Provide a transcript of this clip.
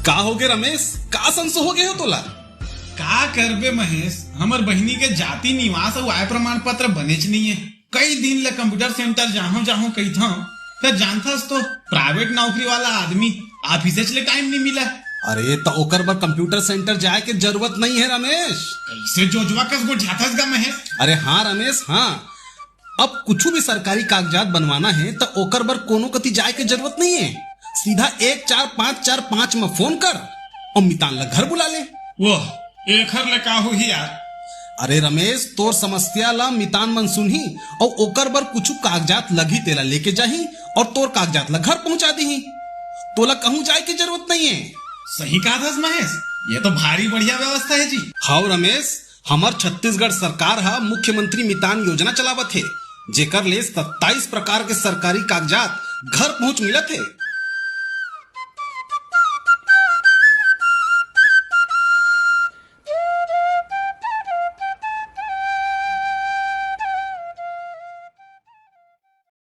का हो गए रमेश, का संसो हो गए हो तोला? का करबे महेश, हमर बहिनी के जाति निवास और आय प्रमाण पत्र बनेच नहीं है। कई दिन ले कंप्यूटर सेंटर जाहूं जाहूं कही था, फिर जानथस तो प्राइवेट नौकरी वाला आदमी ऑफिस ले टाइम नहीं मिला। अरे तो ओकर बर कंप्यूटर सेंटर जाए के जरूरत नहीं है रमेश। कैसे जोजवा कस गो जाथस गा महेश? अरे हाँ रमेश हाँ, अब कुछ भी सरकारी कागजात बनवाना है तो ओकर बर कोनो कति जाए के जरूरत नहीं है। सीधा 14545 में फोन कर और मितान ला घर बुला ले। वो एक हर लका हो ही यार। अरे रमेश, तोर समस्या ला मितान मन सुनही और ओकर बर कुछ कागजात लगी तेला लेके जाही और तोर कागजात ला घर पहुंचा दीही। तोला कहूं जाए की जरूरत नहीं है। सही कहा था महेश, ये तो भारी बढ़िया व्यवस्था है जी। हाँ रमेश, हमार छत्तीसगढ़ सरकार हा मुख्यमंत्री मितान योजना चलावत है, जेकर ले 27 प्रकार के सरकारी कागजात घर पहुंच मिलत है।